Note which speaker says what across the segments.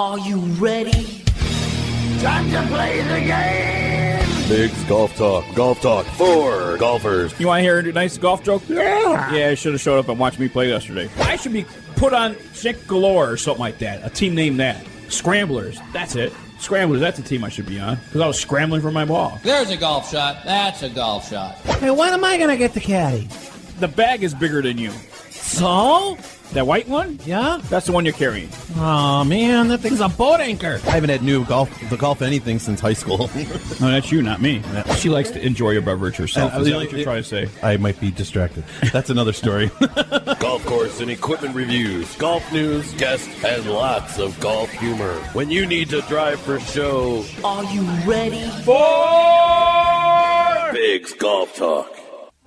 Speaker 1: Are you ready?
Speaker 2: Time to play the game!
Speaker 3: Bigg's Golf Talk. Golf Talk for golfers.
Speaker 4: You want to hear a nice golf joke?
Speaker 2: Yeah!
Speaker 4: Yeah, I should have showed up and watched me play yesterday. I should be put on Chick Galore or something like that. A team named that. Scramblers. That's it. Scramblers, that's a team I should be on. Because I was scrambling for my ball.
Speaker 5: There's a golf shot. That's a golf shot.
Speaker 6: Hey, when am I going to get the caddy?
Speaker 4: The bag is bigger than you.
Speaker 6: So?
Speaker 4: That white one?
Speaker 6: Yeah?
Speaker 4: That's the one you're carrying.
Speaker 6: Oh, man, that thing's a boat anchor.
Speaker 7: I haven't had golf anything since high school.
Speaker 4: No, that's you, not me. She likes to enjoy a beverage herself. Is that what you're trying to say?
Speaker 7: I might be distracted. That's another story.
Speaker 3: Golf course and equipment reviews, golf news, guests, and lots of golf humor. When you need to drive for show,
Speaker 1: Are you ready?
Speaker 3: Bigg's Golf Talk.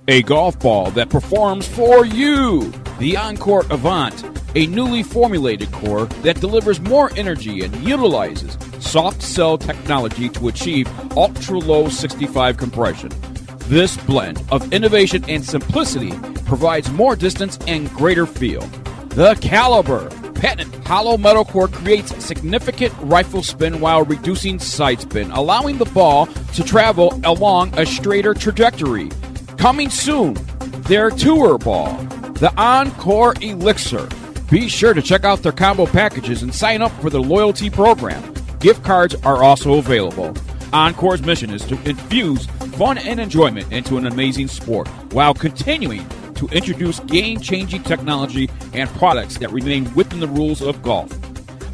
Speaker 8: A golf ball that performs for you. The Encore Avant, a newly formulated core that delivers more energy and utilizes soft cell technology to achieve ultra-low 65 compression. This blend of innovation and simplicity provides more distance and greater feel. The Caliber, patented hollow metal core, creates significant rifle spin while reducing side spin, allowing the ball to travel along a straighter trajectory. Coming soon, their tour ball, the Encore Elixir. Be sure to check out their combo packages and sign up for their loyalty program. Gift cards are also available. Encore's mission is to infuse fun and enjoyment into an amazing sport while continuing to introduce game-changing technology and products that remain within the rules of golf.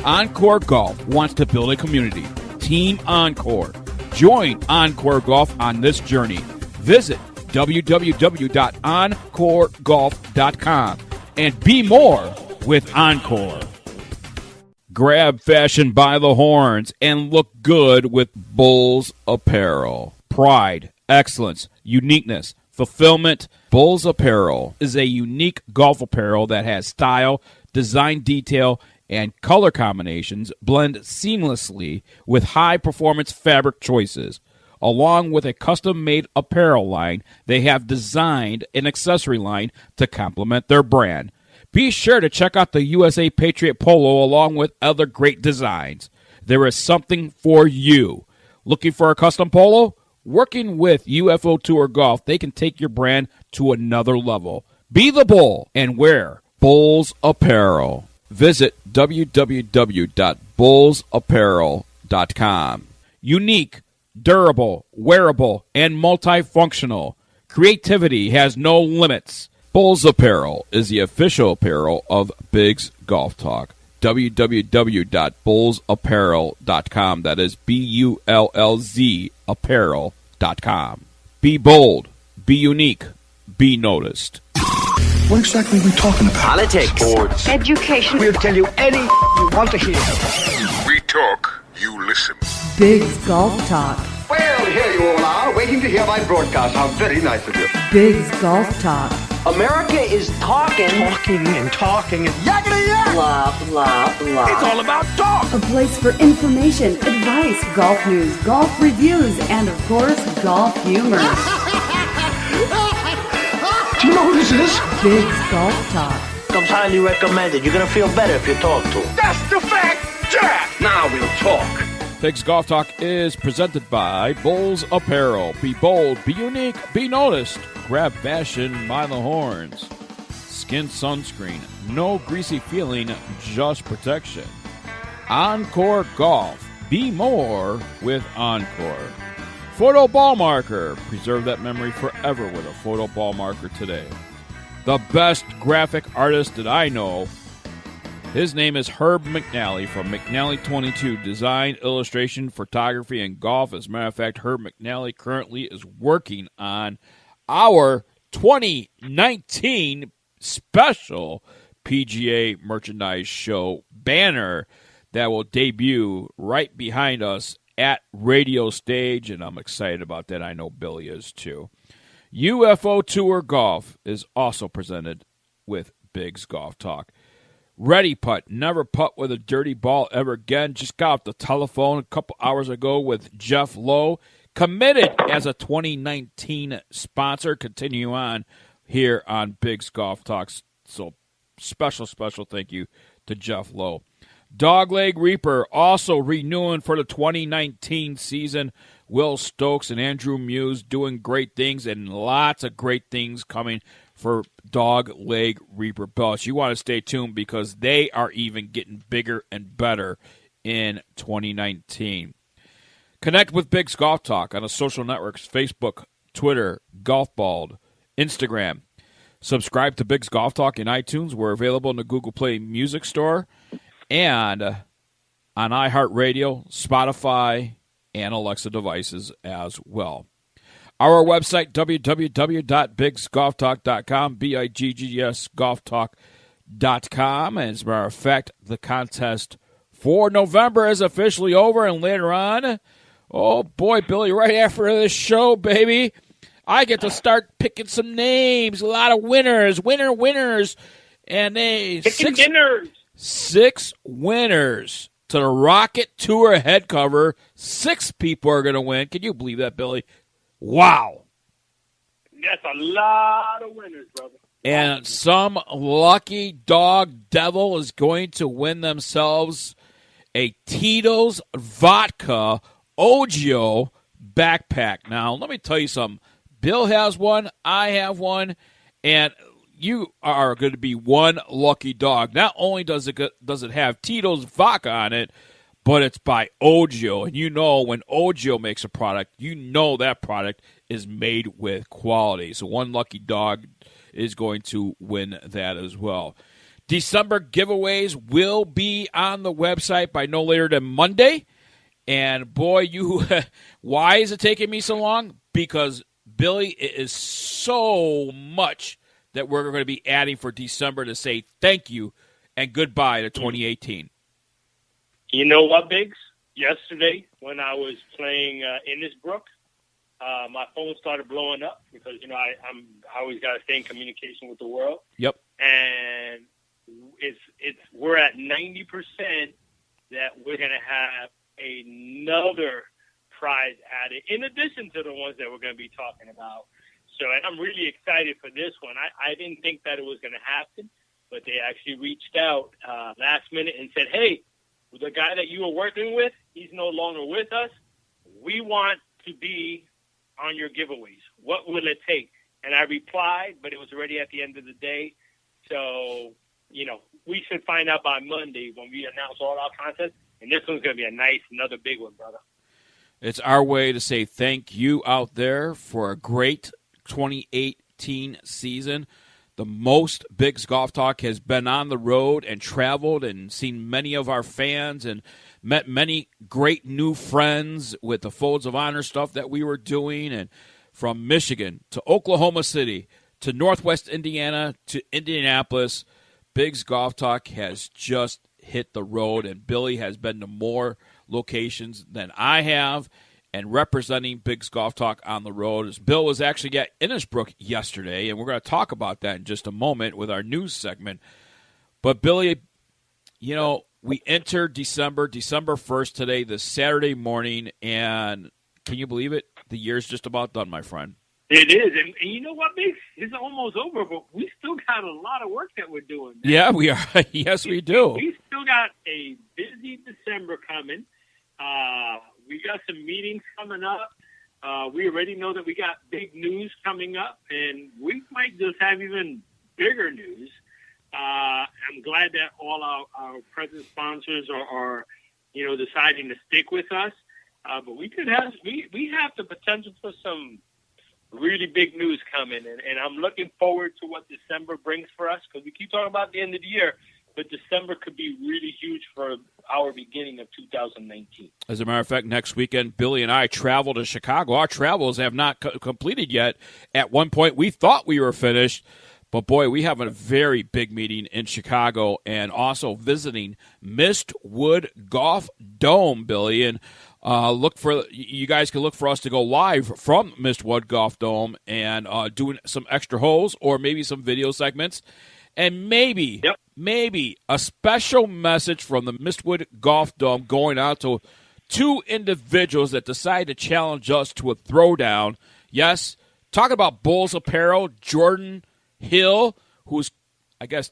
Speaker 8: Encore Golf wants to build a community. Team Encore. Join Encore Golf on this journey. Visit www.encoregolf.com and be more with Encore. Grab fashion by the horns and look good with Bulls Apparel. Pride, excellence, uniqueness, fulfillment. Bulls Apparel is a unique golf apparel that has style, design detail, and color combinations blend seamlessly with high-performance fabric choices. Along with a custom-made apparel line, they have designed an accessory line to complement their brand. Be sure to check out the USA Patriot Polo along with other great designs. There is something for you. Looking for a custom polo? Working with UFO Tour Golf, they can take your brand to another level. Be the Bull and wear Bulls Apparel. Visit www.bullsapparel.com. Unique, durable, wearable, and multifunctional. Creativity has no limits. Bulls Apparel is the official apparel of Bigg's Golf Talk. www.bullsapparel.com. That is BULLZ apparel.com. Be bold, be unique, be noticed.
Speaker 2: What exactly are we talking about?
Speaker 1: Politics.
Speaker 2: Sports.
Speaker 9: Education.
Speaker 2: We'll tell you anything you want to hear.
Speaker 10: We talk, you listen.
Speaker 9: Bigg's Golf Talk.
Speaker 2: Well, here you all are, waiting to hear my broadcast. How very nice of you.
Speaker 9: Bigg's Golf Talk.
Speaker 1: America is talking.
Speaker 2: Talking and yakety yak!
Speaker 1: Blah, blah, blah.
Speaker 2: It's all about talk!
Speaker 9: A place for information, advice, golf news, golf reviews, and of course, golf humor.
Speaker 2: Do you know who this is?
Speaker 9: Bigg's Golf Talk.
Speaker 1: Comes highly recommended. You're going to feel better if you talk to him.
Speaker 2: That's the fact, Jack! Now we'll talk.
Speaker 8: Bigg's Golf Talk is presented by Bulls Apparel. Be bold, be unique, be noticed. Grab fashion by the horns. Skin sunscreen. No greasy feeling, just protection. Encore Golf. Be more with Encore. Photo ball marker. Preserve that memory forever with a photo ball marker today. The best graphic artist that I know. His name is Herb McNally from McNally 22, design, illustration, photography, and golf. As a matter of fact, Herb McNally currently is working on our 2019 special PGA Merchandise Show banner that will debut right behind us at Radio Stage, and I'm excited about that. I know Billy is too. UFO Tour Golf is also presented with Bigg's Golf Talk. Ready Putt. Never putt with a dirty ball ever again. Just got off the telephone a couple hours ago with Jeff Lowe. Committed as a 2019 sponsor. Continue on here on Bigg's Golf Talks. So special thank you to Jeff Lowe. Dogleg Reaper also renewing for the 2019 season. Will Stokes and Andrew Muse doing great things, and lots of great things coming for Dogleg Reaper belts. You want to stay tuned because they are even getting bigger and better in 2019. Connect with Bigg's Golf Talk on the social networks, Facebook, Twitter, Golf Ball, Instagram. Subscribe to Bigg's Golf Talk in iTunes. We're available in the Google Play Music Store and on iHeartRadio, Spotify, and Alexa devices as well. Our website, www.biggsgolftalk.com, BiGGs golftalk.com. As a matter of fact, the contest for November is officially over, and later on, oh boy, Billy, right after this show, baby, I get to start picking some names. A lot of winners, winners, and six winners to the Rocket Tour head cover. 6 people are going to win. Can you believe that, Billy? Wow.
Speaker 11: That's a lot of winners, brother.
Speaker 8: And some lucky dog devil is going to win themselves a Tito's Vodka Ogio backpack. Now, let me tell you something. Bill has one, I have one, and you are going to be one lucky dog. Not only does it have Tito's Vodka on it, but it's by Ogio. And you know when Ogio makes a product, you know that product is made with quality. So one lucky dog is going to win that as well. December giveaways will be on the website by no later than Monday. And boy, why is it taking me so long? Because, Billy, it is so much that we're going to be adding for December to say thank you and goodbye to 2018.
Speaker 11: You know what, Biggs? Yesterday, when I was playing Innisbrook, my phone started blowing up because, I always got to stay in communication with the world.
Speaker 8: Yep.
Speaker 11: And we're at 90% that we're going to have another prize added in addition to the ones that we're going to be talking about. So, and I'm really excited for this one. I didn't think that it was going to happen, but they actually reached out last minute and said, hey, the guy that you were working with, he's no longer with us. We want to be on your giveaways. What will it take? And I replied, but it was already at the end of the day. So, we should find out by Monday when we announce all our contests. And this one's going to be another big one, brother.
Speaker 8: It's our way to say thank you out there for a great 2018 season. The most Bigg's Golf Talk has been on the road and traveled and seen many of our fans and met many great new friends with the Folds of Honor stuff that we were doing. And from Michigan to Oklahoma City to Northwest Indiana to Indianapolis, Bigg's Golf Talk has just hit the road, and Billy has been to more locations than I have. And representing Bigg's Golf Talk on the road is Bill was actually at Innisbrook yesterday, and we're going to talk about that in just a moment with our news segment. But, Billy, we enter December 1st today, this Saturday morning, and can you believe it? The year's just about done, my friend.
Speaker 11: It is, and you know what, Biggs? It's almost over, but we still got a lot of work that we're doing. Man.
Speaker 8: Yeah, we are. Yes, we do.
Speaker 11: We still got a busy December coming. We got some meetings coming up. We already know that we got big news coming up, and we might just have even bigger news. I'm glad that all our present sponsors are deciding to stick with us. But we have the potential for some really big news coming, and I'm looking forward to what December brings for us because we keep talking about the end of the year, but December could be really huge for our beginning of 2019.
Speaker 8: As a matter of fact, next weekend, Billy and I travel to Chicago. Our travels have not completed yet. At one point, we thought we were finished, but boy, we have a very big meeting in Chicago and also visiting Mistwood Golf Dome, Billy, and you guys can look for us to go live from Mistwood Golf Dome and doing some extra holes or maybe some video segments. And maybe a special message from the Mistwood Golf Dome going out to 2 individuals that decide to challenge us to a throwdown. Yes, talking about Bulls Apparel, Jordan Hill, who's, I guess,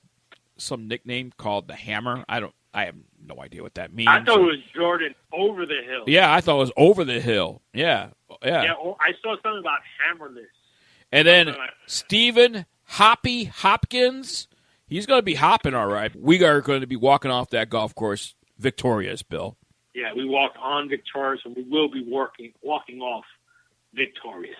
Speaker 8: some nickname called the Hammer. I have no idea what that means.
Speaker 11: I thought it was Jordan over the hill.
Speaker 8: Yeah, I thought it was over the hill. Yeah.
Speaker 11: Yeah, I saw something about hammerless.
Speaker 8: And then Stephen Hoppy Hopkins, he's going to be hopping all right. We are going to be walking off that golf course victorious, Bill.
Speaker 11: Yeah, we walked on victorious, and we will be walking off victorious.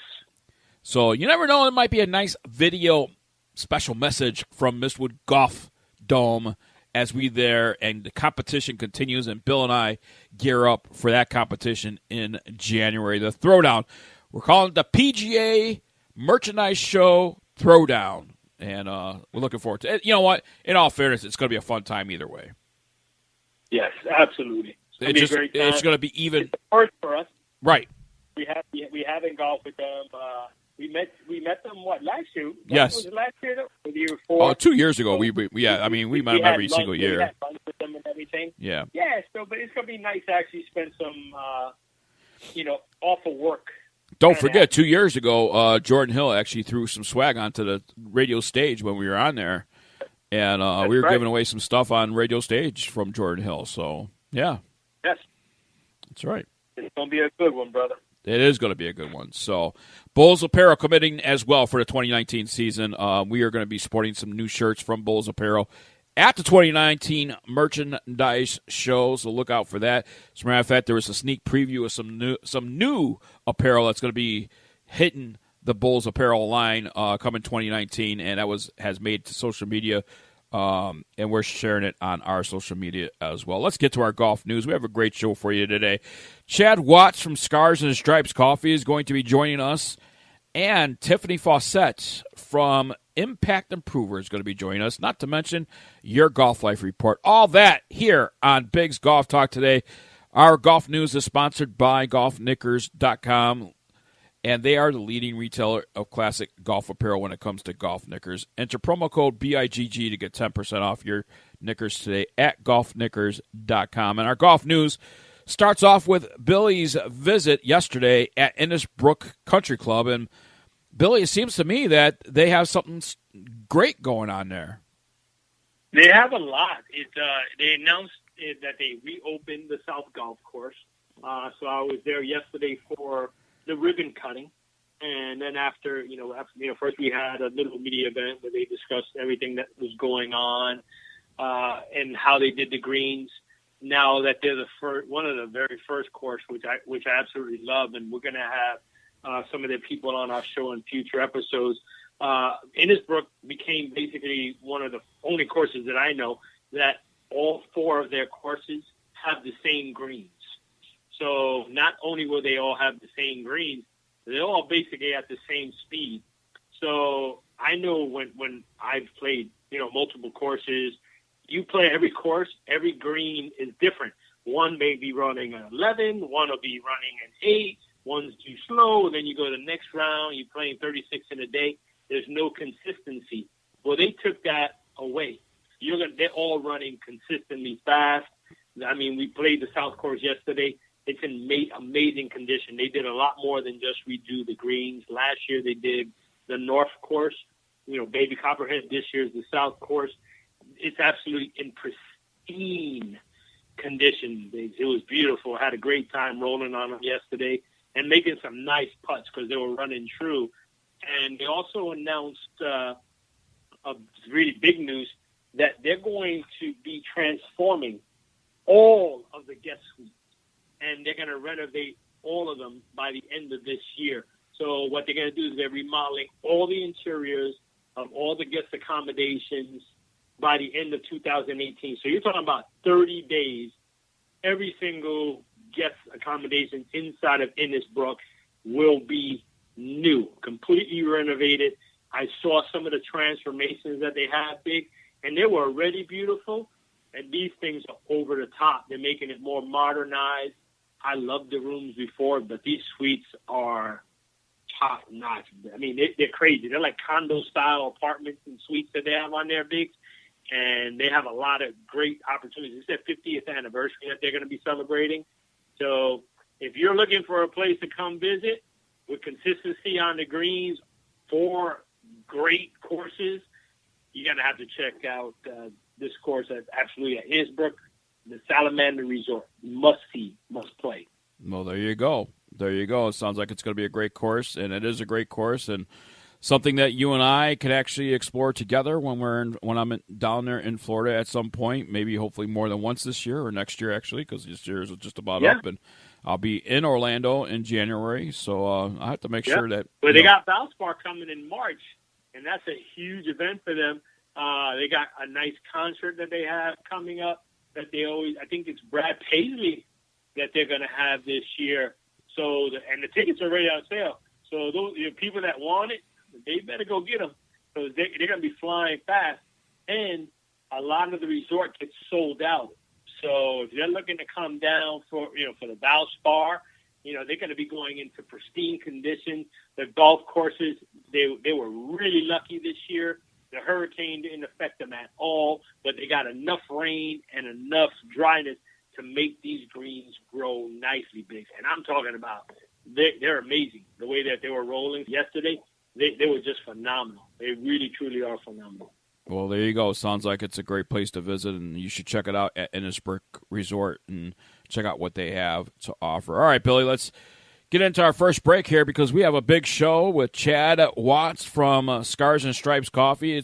Speaker 8: So you never know, it might be a nice video special message from Mistwood Golf Dome as we there, and the competition continues, and Bill and I gear up for that competition in January. The Throwdown. We're calling it the PGA Merchandise Show Throwdown, and we're looking forward to it. You know what? In all fairness, it's going to be a fun time either way.
Speaker 11: Yes, absolutely.
Speaker 8: It's going to be even.
Speaker 11: It's the first for us.
Speaker 8: Right.
Speaker 11: We haven't golfed with them. We met them last year?
Speaker 8: Yes.
Speaker 11: Was it last year or the year before?
Speaker 8: 2 years ago. We met them every single year.
Speaker 11: We had lunch with them and everything.
Speaker 8: Yeah.
Speaker 11: Yeah. So, but it's gonna be nice to actually spend some, off of work.
Speaker 8: Don't forget, 2 years ago, Jordan Hill actually threw some swag onto the radio stage when we were on there, and we were giving away some stuff on radio stage from Jordan Hill. So, yeah.
Speaker 11: Yes.
Speaker 8: That's right.
Speaker 11: It's gonna be a good one, brother.
Speaker 8: It is going to be a good one. So, Bulls Apparel committing as well for the 2019 season. We are going to be sporting some new shirts from Bulls Apparel at the 2019 merchandise show, so look out for that. As a matter of fact, there was a sneak preview of some new apparel that's going to be hitting the Bulls Apparel line coming 2019, and that has made to social media, and we're sharing it on our social media as well. Let's get to our golf news. We have a great show for you today. Chad Watts from Scars and Stripes Coffee is going to be joining us, and Tiffany Fawcett from Impact Improver is going to be joining us, not to mention your Golf Life Report. All that here on Bigg's Golf Talk today. Our golf news is sponsored by golfknickers.com, and they are the leading retailer of classic golf apparel when it comes to golf knickers. Enter promo code BIGG to get 10% off your knickers today at golfknickers.com. And our golf news starts off with Billy's visit yesterday at Innisbrook Country Club. And, Billy, it seems to me that they have something great going on there.
Speaker 11: They have a lot. They announced that they reopened the South Golf Course. So I was there yesterday for the ribbon cutting, and then after first we had a little media event where they discussed everything that was going on and how they did the greens. Now that they're one of the very first course, which I absolutely love, and we're going to have some of their people on our show in future episodes. Innisbrook became basically one of the only courses that I know that all four of their courses have the same greens. So not only will they all have the same greens, they're all basically at the same speed. So I know when I've played, multiple courses, you play every course, every green is different. One may be running an 11, one will be running an 8, one's too slow, then you go to the next round, you're playing 36 in a day. There's no consistency. Well, they took that away. They're all running consistently fast. I mean, we played the South Course yesterday. It's in amazing condition. They did a lot more than just redo the greens. Last year they did the North Course, Baby Copperhead. This year's the South Course. It's absolutely in pristine condition. It was beautiful. I had a great time rolling on them yesterday and making some nice putts because they were running true. And they also announced a really big news that they're going to be transforming all of the guest suites, and they're going to renovate all of them by the end of this year. So what they're going to do is they're remodeling all the interiors of all the guest accommodations by the end of 2018. So you're talking about 30 days. Every single guest accommodation inside of Innisbrook will be new, completely renovated. I saw some of the transformations that they have, Big, and they were already beautiful. And these things are over the top. They're making it more modernized. I loved the rooms before, but these suites are top notch. I mean, they're crazy. They're like condo-style apartments and suites that they have on their Biggs, and they have a lot of great opportunities. It's their 50th anniversary that they're going to be celebrating. So if you're looking for a place to come visit with consistency on the greens, 4 great courses, you're going to have to check out this course at Innisbrook. the Salamander Resort. Must see, must play.
Speaker 8: Well, there you go. There you go. It sounds like it's going to be a great course, and it is a great course, and something that you and I could actually explore together when I'm down there in Florida at some point, maybe hopefully more than once this year or next year, actually, because this year is just about up, and I'll be in Orlando in January, so I have to make sure that...
Speaker 11: But they got Valspar coming in March, and that's a huge event for them. They got a nice concert that they have coming up that they always... I think it's Brad Paisley that they're going to have this year. So, and the tickets are already on sale. So those people that want it, they better go get them because they're going to be flying fast. And a lot of the resort gets sold out. So if they're looking to come down for the Valspar, they're going to be going into pristine condition. The golf courses, they were really lucky this year. The hurricane didn't affect them at all, but they got enough rain and enough dryness to make these greens grow nicely big. And I'm talking about they're amazing. The way that they were rolling yesterday, they were just phenomenal. They really, truly are phenomenal.
Speaker 8: Well, there you go. Sounds like it's a great place to visit, and you should check it out at Innisbrook Resort and check out what they have to offer. All right, Billy, let's get into our first break here because we have a big show with Chad Watts from Scars and Stripes Coffee.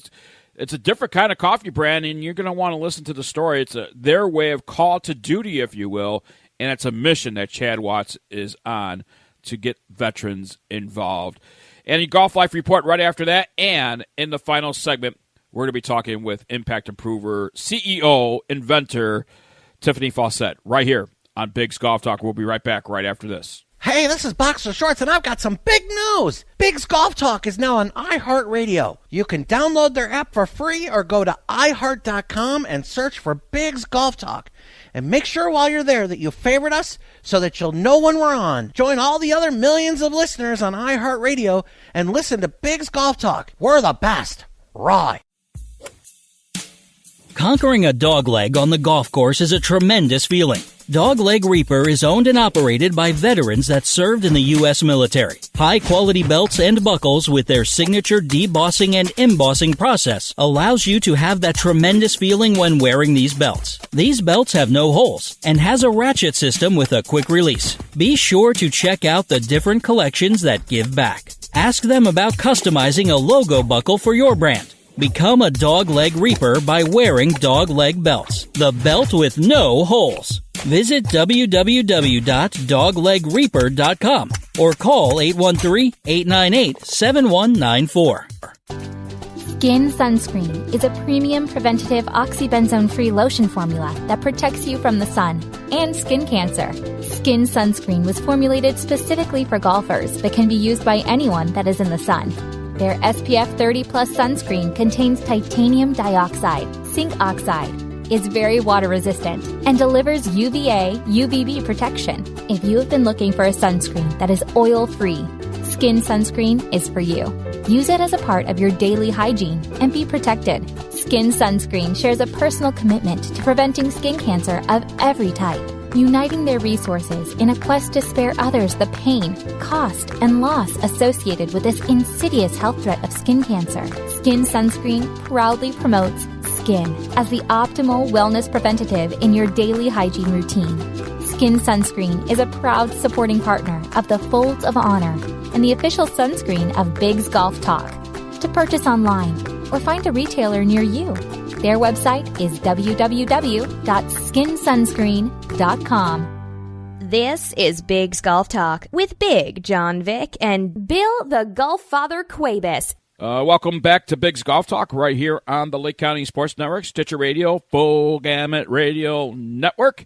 Speaker 8: It's a different kind of coffee brand, and you're going to want to listen to the story. It's their way of call to duty, if you will, and it's a mission that Chad Watts is on to get veterans involved. And a Golf Life Report right after that, and in the final segment, we're going to be talking with Impact Improver, CEO, inventor, Tiffany Fawcett, right here on Bigg's Golf Talk. We'll be right back right after this.
Speaker 6: Hey, this is Boxer Shorts, and I've got some big news. Bigg's Golf Talk is now on iHeartRadio. You can download their app for free or go to iHeart.com and search for Bigg's Golf Talk. And make sure while you're there that you favorite us so that you'll know when we're on. Join all the other millions of listeners on iHeartRadio and listen to Bigg's Golf Talk. We're the best. Right.
Speaker 12: Conquering a dogleg on the golf course is a tremendous feeling. Dogleg Reaper is owned and operated by veterans that served in the U.S. military. High-quality belts and buckles with their signature debossing and embossing process allows you to have that tremendous feeling when wearing these belts. These belts have no holes and has a ratchet system with a quick release. Be sure to check out the different collections that give back. Ask them about customizing a logo buckle for your brand. Become a Dogleg Reaper by wearing Dogleg belts. The belt with no holes. Visit www.doglegreaper.com or call 813-898-7194.
Speaker 13: Skin Sunscreen is a premium preventative oxybenzone-free lotion formula that protects you from the sun and skin cancer. Skin Sunscreen was formulated specifically for golfers but can be used by anyone that is in the sun. Their SPF 30+ sunscreen contains titanium dioxide, zinc oxide, is very water resistant, and delivers UVA, UVB protection. If you have been looking for a sunscreen that is oil-free, Skin Sunscreen is for you. Use it as a part of your daily hygiene and be protected. Skin Sunscreen shares a personal commitment to preventing skin cancer of every type, uniting their resources in a quest to spare others the pain, cost, and loss associated with this insidious health threat of skin cancer. Skin Sunscreen proudly promotes skin as the optimal wellness preventative in your daily hygiene routine. Skin Sunscreen is a proud supporting partner of the Folds of Honor and the official sunscreen of Bigg's Golf Talk. To purchase online or find a retailer near you, their website is www.skinsunscreen.com.
Speaker 14: This is Bigg's Golf Talk with Bigg, John Vick, and Bill the Golf Father Cuebas.
Speaker 8: Welcome back to Bigg's Golf Talk right here on the Lake County Sports Network, Stitcher Radio, Full Gamut Radio Network,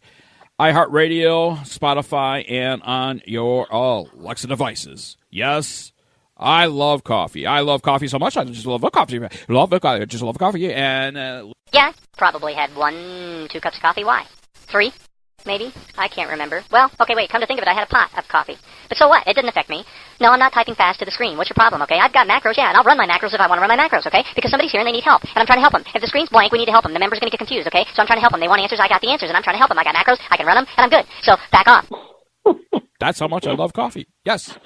Speaker 8: iHeartRadio, Spotify, and on your Alexa devices. Yes, I love coffee. I love coffee so much. I just love coffee. I just love coffee. And
Speaker 15: yeah, probably had 1-2 cups of coffee. Why? 3? Maybe? I can't remember. Well, okay, wait, come to think of it, I had a pot of coffee. But so what? It didn't affect me. No, I'm not typing fast to the screen. What's your problem, okay? I've got macros, yeah, and I'll run my macros if I want to run my macros, okay? Because somebody's here and they need help, and I'm trying to help them. If the screen's blank, we need to help them. The member's going to get confused, okay? So I'm trying to help them. They want answers, I got the answers, and I'm trying to help them. I got macros, I can run them, and I'm good. So back off.
Speaker 8: That's how much I love coffee. Yes.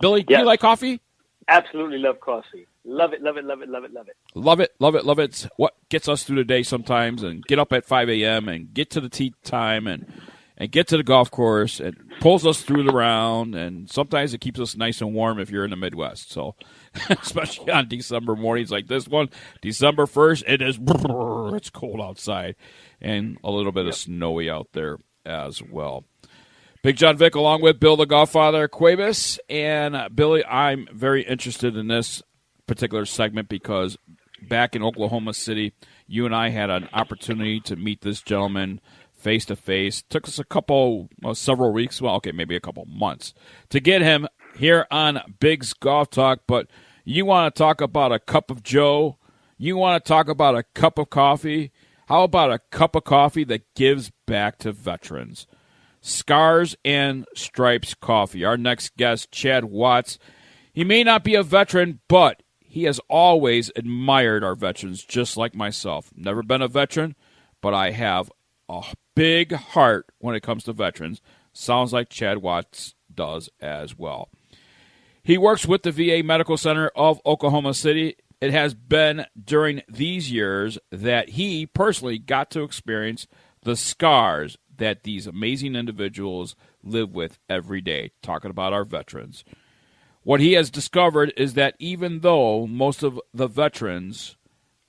Speaker 8: Billy, do you like coffee?
Speaker 11: Absolutely love coffee. Love it, love it, love it, love it, love it.
Speaker 8: Love it, love it, love it. It's what gets us through the day sometimes, and get up at 5 a.m. and get to the tee time and get to the golf course. It pulls us through the round, and sometimes it keeps us nice and warm if you're in the Midwest. So, especially on December mornings like this one, December 1st, it's cold outside and a little bit of snowy out there as well. Big John Vick along with Bill the Golffather Cuebas. And Billy, I'm very interested in this particular segment because back in Oklahoma City, you and I had an opportunity to meet this gentleman face-to-face. Took us several weeks, maybe a couple months to get him here on Bigg's Golf Talk. But you want to talk about a cup of joe? You want to talk about a cup of coffee? How about a cup of coffee that gives back to veterans? Scars and Stripes Coffee. Our next guest, Chad Watts. He may not be a veteran, but he has always admired our veterans, just like myself. Never been a veteran, but I have a big heart when it comes to veterans. Sounds like Chad Watts does as well. He works with the VA Medical Center of Oklahoma City. It has been during these years that he personally got to experience the scars that these amazing individuals live with every day, talking about our veterans. What he has discovered is that even though most of the veterans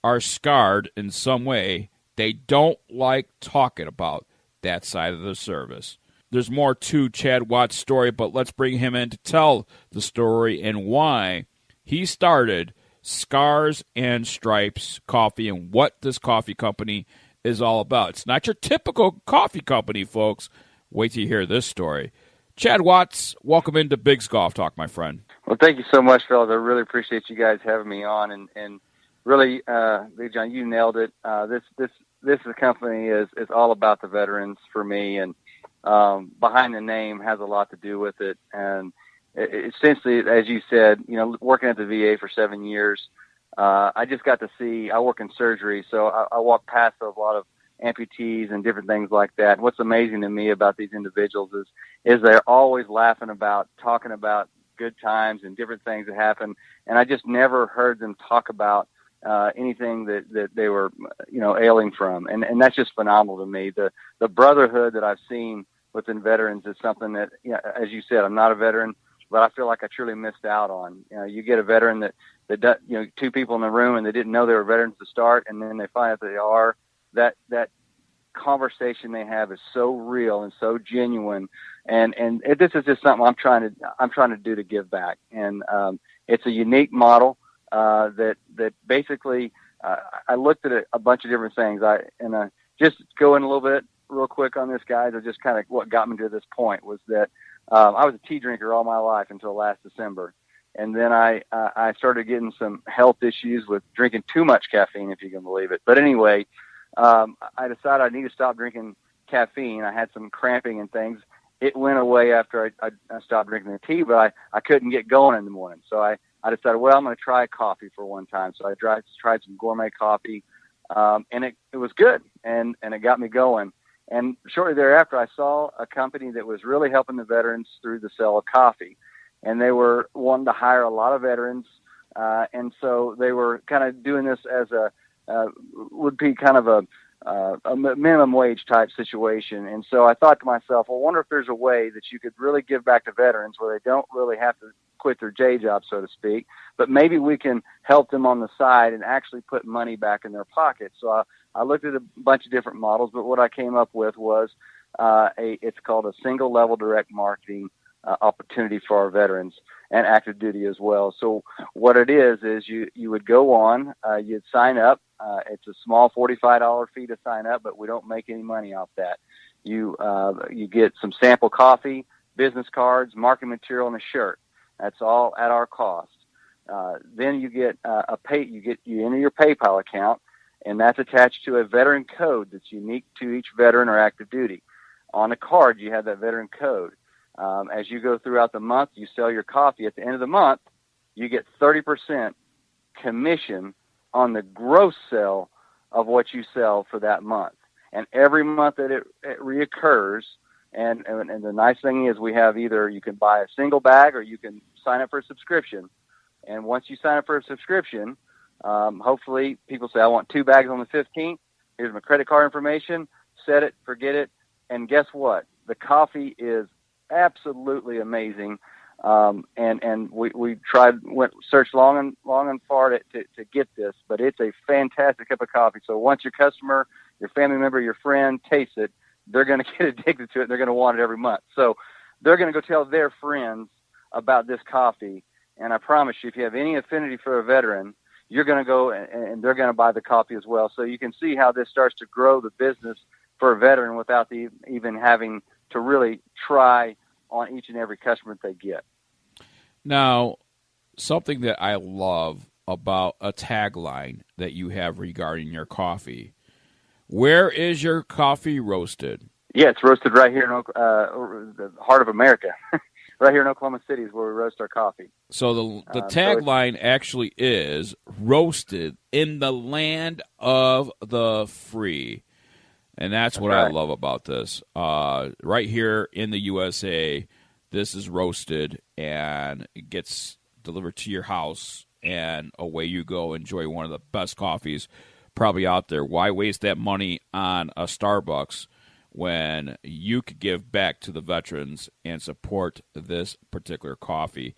Speaker 8: are scarred in some way, they don't like talking about that side of the service. There's more to Chad Watts' story, but let's bring him in to tell the story and why he started Scars and Stripes Coffee and what this coffee company is all about. It's not your typical coffee company, folks. Wait till you hear this story. Chad Watts, welcome into Bigg's Golf Talk, my friend.
Speaker 16: Well, thank you so much, fellas. I really appreciate you guys having me on, and really, Big John, you nailed it. This company is all about the veterans for me, and behind the name has a lot to do with it. And essentially, as you said, working at the VA for 7 years, I just got to see. I work in surgery, so I walk past a lot of amputees and different things like that. And what's amazing to me about these individuals is they're always laughing about, talking about good times and different things that happen. And I just never heard them talk about anything that they were, ailing from. And that's just phenomenal to me. The brotherhood that I've seen within veterans is something that, as you said, I'm not a veteran, but I feel like I truly missed out on. You get a veteran that two people in the room and they didn't know they were veterans to start, and then they find out that they are. That conversation they have is so real and so genuine, and this is just something I'm trying to do to give back. And it's a unique model that basically I looked at a bunch of different things. Just go in a little bit real quick on this, guys. Or just kind of what got me to this point was that I was a tea drinker all my life until last December. And then I started getting some health issues with drinking too much caffeine, if you can believe it. But anyway, I decided I need to stop drinking caffeine. I had some cramping and things. It went away after I stopped drinking the tea, but I couldn't get going in the morning. So I decided, well, I'm going to try coffee for one time. So I tried some gourmet coffee, and it was good, and it got me going. And shortly thereafter, I saw a company that was really helping the veterans through the sale of coffee. And they were wanting to hire a lot of veterans, and so they were kind of doing this as would be kind of a minimum wage type situation. And so I thought to myself, well, I wonder if there's a way that you could really give back to veterans where they don't really have to quit their day job, so to speak, but maybe we can help them on the side and actually put money back in their pocket. So I looked at a bunch of different models, but what I came up with was it's called a single level direct marketing opportunity for our veterans and active duty as well. So what it is you would go on, you'd sign up. It's a small $45 fee to sign up, but we don't make any money off that. You get some sample coffee, business cards, marketing material, and a shirt. That's all at our cost. Then you get you enter your PayPal account, and that's attached to a veteran code that's unique to each veteran or active duty. On the card, you have that veteran code. As you go throughout the month, you sell your coffee. At the end of the month, you get 30% commission on the gross sale of what you sell for that month. And every month that it reoccurs, and the nice thing is we have either you can buy a single bag or you can sign up for a subscription. And once you sign up for a subscription, hopefully people say, I want 2 bags on the 15th. Here's my credit card information. Set it, forget it. And guess what? The coffee is absolutely amazing. And we searched long and far to get this, but it's a fantastic cup of coffee. So once your customer, your family member, your friend tastes it, they're going to get addicted to it. And they're going to want it every month. So they're going to go tell their friends about this coffee. And I promise you, if you have any affinity for a veteran, you're going to go and they're going to buy the coffee as well. So you can see how this starts to grow the business for a veteran without even having to really try on each and every customer that they get.
Speaker 8: Now, something that I love about a tagline that you have regarding your coffee. Where is your coffee roasted?
Speaker 16: Yeah, it's roasted right here in the heart of America. Right here in Oklahoma City is where we roast our coffee.
Speaker 8: So the tagline actually is roasted in the land of the free. And that's what I love about this. Right here in the USA, this is roasted and it gets delivered to your house, and away you go. Enjoy one of the best coffees probably out there. Why waste that money on a Starbucks when you could give back to the veterans and support this particular coffee?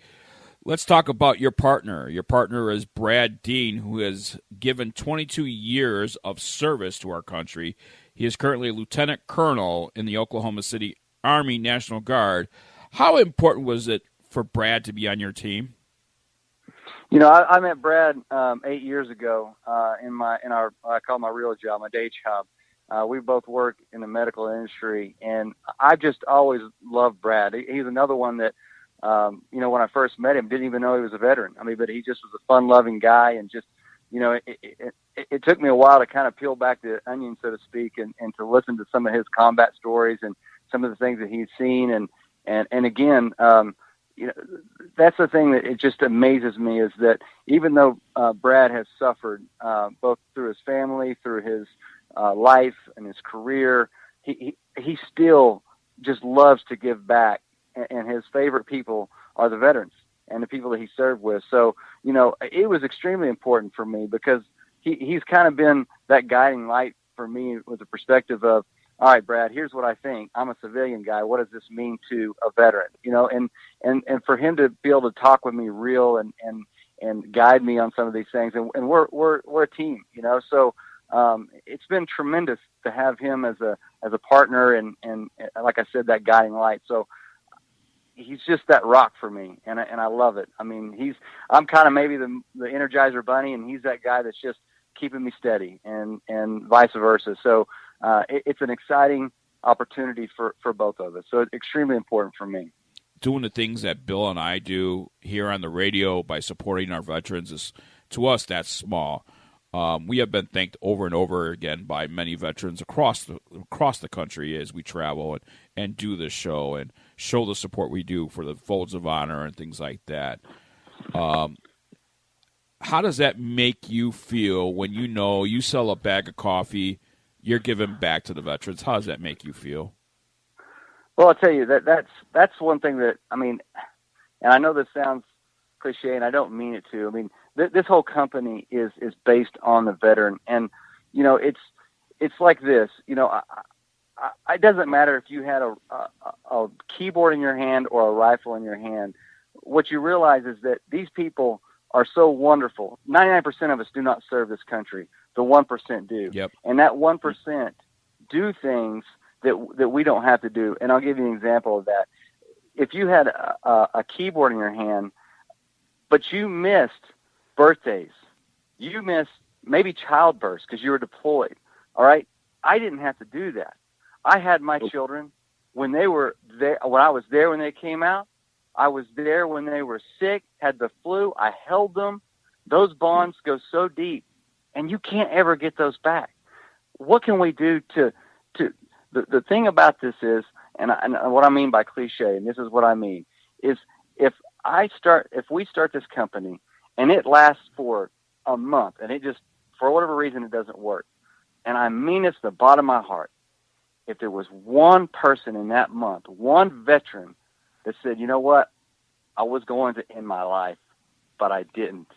Speaker 8: Let's talk about your partner. Your partner is Brad Dean, who has given 22 years of service to our country. He is currently a lieutenant colonel in the Oklahoma City Army National Guard. How important was it for Brad to be on your team?
Speaker 16: You know, I met Brad 8 years ago in our I call my real job, my day job. We both work in the medical industry, and I just always loved Brad. He's another one that, when I first met him, didn't even know he was a veteran. I mean, but he just was a fun-loving guy, and just, it took me a while to kind of peel back the onion, so to speak, and to listen to some of his combat stories and some of the things that he's seen. And again, that's the thing that it just amazes me, is that even though Brad has suffered both through his family, through his life and his career, he still just loves to give back, and his favorite people are the veterans and the people that he served with. So, it was extremely important for me, because he's kind of been that guiding light for me with the perspective of, all right, Brad, here's what I think. I'm a civilian guy. What does this mean to a veteran? And for him to be able to talk with me real and guide me on some of these things. And we're a team, so it's been tremendous to have him as a partner and like I said, that guiding light. So he's just that rock for me, and I love it. I mean, I'm kind of maybe the Energizer Bunny, and he's that guy that's just keeping me steady, and vice versa. So it's an exciting opportunity for both of us. So it's extremely important for me.
Speaker 8: Doing the things that Bill and I do here on the radio by supporting our veterans is, to us, that's small. We have been thanked over and over again by many veterans across the country as we travel and do this show and show the support we do for the Folds of Honor and things like that. How does that make you feel when you sell a bag of coffee, you're giving back to the veterans? How does that make you feel?
Speaker 16: Well, I'll tell you that's one thing that, I mean, and I know this sounds cliche, and I don't mean it to. I mean, this whole company is based on the veteran, and it's like this. It doesn't matter if you had a keyboard in your hand or a rifle in your hand. What you realize is that these people are so wonderful. 99% of us do not serve this country. The 1% do.
Speaker 8: Yep.
Speaker 16: And that 1% do things that we don't have to do. And I'll give you an example of that. If you had a keyboard in your hand, but you missed birthdays, you missed maybe childbirths because you were deployed, all right? I didn't have to do that. I had my children when they were there, when I was there when they came out. I was there when they were sick, had the flu. I held them. Those bonds go so deep, and you can't ever get those back. What can we do to the thing about this is, and what I mean by cliche, and this is what I mean, is if we start this company and it lasts for a month and it just, for whatever reason, it doesn't work, and I mean it's the bottom of my heart, if there was one person in that month, one veteran that said, you know what, I was going to end my life, but I didn't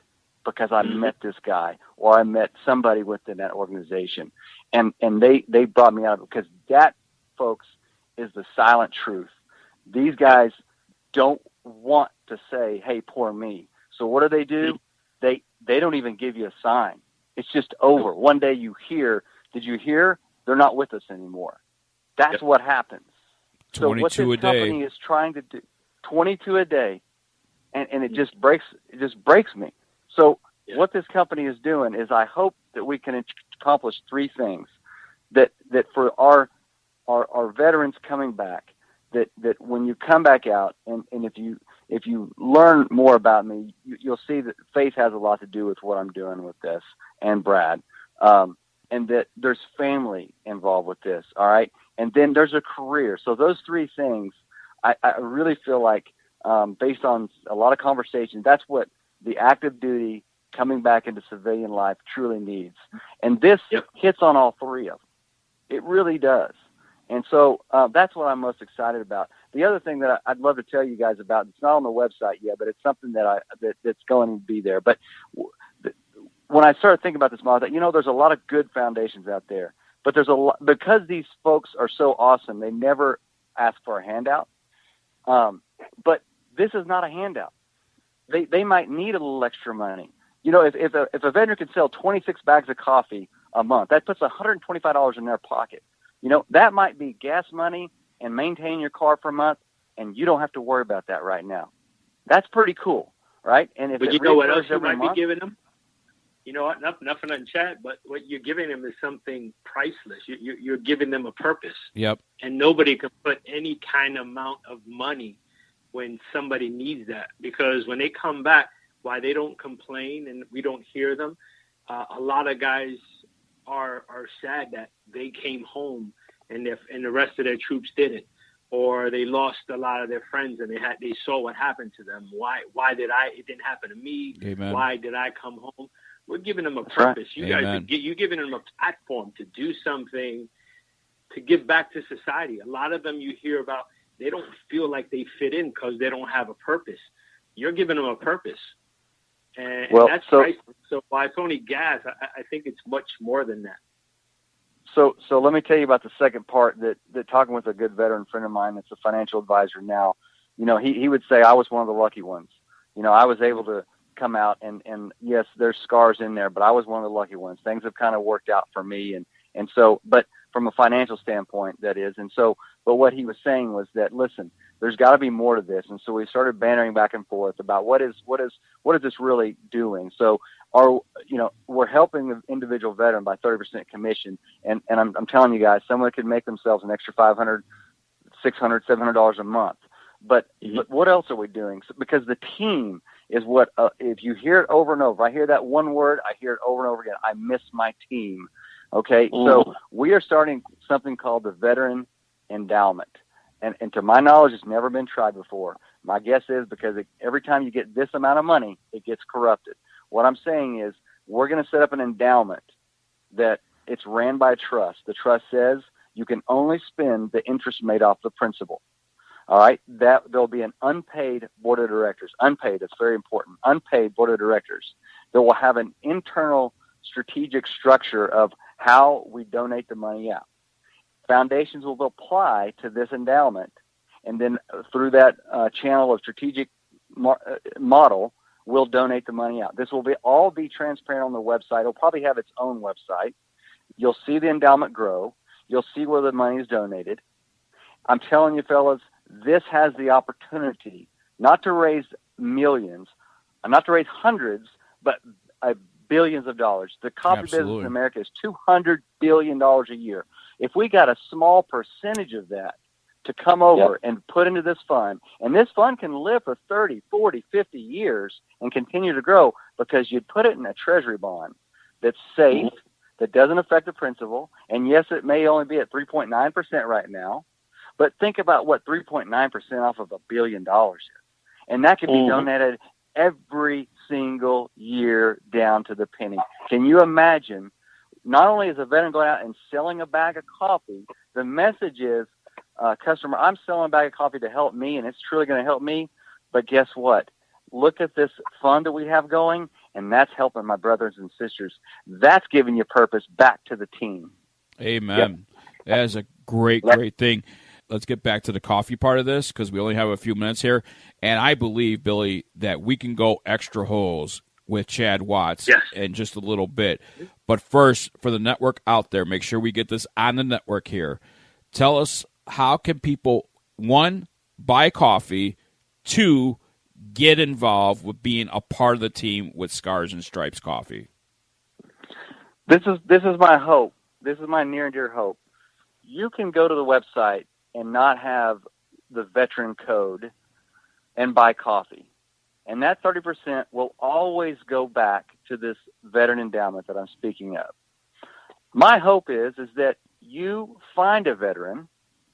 Speaker 16: because I met this guy or I met somebody within that organization. And they brought me out because that, folks, is the silent truth. These guys don't want to say, hey, poor me. So what do? They don't even give you a sign. It's just over. One day you hear, did you hear? They're not with us anymore. That's what happens. So what this company is trying to do, 22 a day, and it just breaks me. So what this company is doing is I hope that we can accomplish three things. That for our veterans coming back, that when you come back out and if you learn more about me, you'll see that faith has a lot to do with what I'm doing with this and Brad, and that there's family involved with this. All right. And then there's a career. So those three things, I really feel like, based on a lot of conversations, that's what the active duty coming back into civilian life truly needs. And this hits on all three of them. It really does. And so that's what I'm most excited about. The other thing that I'd love to tell you guys about, it's not on the website yet, but it's something that's going to be there. But when I started thinking about this model, there's a lot of good foundations out there. But there's a lot, because these folks are so awesome, they never ask for a handout. But this is not a handout. They might need a little extra money. If a vendor can sell 26 bags of coffee a month, that puts $125 in their pocket. That might be gas money and maintaining your car for a month, and you don't have to worry about that right now. That's pretty cool, right? And if
Speaker 11: but you know what else you might be giving them? You know what? Nothing on chat, but what you're giving them is something priceless. You're giving them a purpose.
Speaker 8: Yep.
Speaker 11: And nobody can put any kind of amount of money when somebody needs that, because when they come back, why they don't complain and we don't hear them. A lot of guys are sad that they came home and the rest of their troops didn't, or they lost a lot of their friends and they saw what happened to them. Why did it didn't happen to me?
Speaker 8: Amen.
Speaker 11: Why did I come home? We're giving them a purpose.
Speaker 8: Right.
Speaker 11: You guys, you're giving them a platform to do something, to give back to society. A lot of them you hear about, they don't feel like they fit in because they don't have a purpose. You're giving them a purpose. And that's priceless. So while it's only gas, I think it's much more than that.
Speaker 16: So let me tell you about the second part that talking with a good veteran friend of mine that's a financial advisor now, he would say I was one of the lucky ones. I was able to come out and yes, there's scars in there, but I was one of the lucky ones. Things have kind of worked out for me. And so, but from a financial standpoint, that is. And so, but what he was saying was that, listen, there's got to be more to this. And so we started bantering back and forth about what is this really doing? So we're helping the individual veteran by 30% commission. And I'm telling you guys, someone could make themselves an extra $500, $600, $700 a month. But what else are we doing? So, because the team is what, if you hear it over and over, I hear that one word, I hear it over and over again. I miss my team. Okay. So we are starting something called the Veteran Endowment. And to my knowledge, it's never been tried before. My guess is because every time you get this amount of money, it gets corrupted. What I'm saying is we're going to set up an endowment that it's ran by a trust. The trust says you can only spend the interest made off the principal. All right. That there'll be an unpaid board of directors. Unpaid. That's very important. Unpaid board of directors that will have an internal strategic structure of how we donate the money out. Foundations will apply to this endowment, and then through that channel of strategic model, we'll donate the money out. This will all be transparent on the website. It'll probably have its own website. You'll see the endowment grow. You'll see where the money is donated. I'm telling you, fellas, this has the opportunity not to raise millions, not to raise hundreds, but billions of dollars. The coffee business in America is $200 billion a year. If we got a small percentage of that to come over and put into this fund, and this fund can live for 30, 40, 50 years and continue to grow because you'd put it in a treasury bond that's safe, that doesn't affect the principal, and yes, it may only be at 3.9% right now, but think about what 3.9% off of $1 billion is. And that can be donated every single year down to the penny. Can you imagine, not only is a veteran going out and selling a bag of coffee, the message is, customer, I'm selling a bag of coffee to help me, and it's truly going to help me, but guess what? look at this fund that we have going, and that's helping my brothers and sisters. That's giving you purpose back to the team.
Speaker 8: Amen. Yep. That is a great thing. Let's get back to the coffee part of this because we only have a few minutes here. And I believe, Billy, that we can go extra holes with Chad Watts in just a little bit. But first, for the network out there, make sure we get this on the network here. Tell us, how can people, 1, buy coffee, 2, get involved with being a part of the team with Scars and Stripes Coffee?
Speaker 16: This is my hope. This is my near and dear hope. You can go to the website and not have the veteran code and buy coffee. And that 30% will always go back to this veteran endowment that I'm speaking of. My hope is that you find a veteran.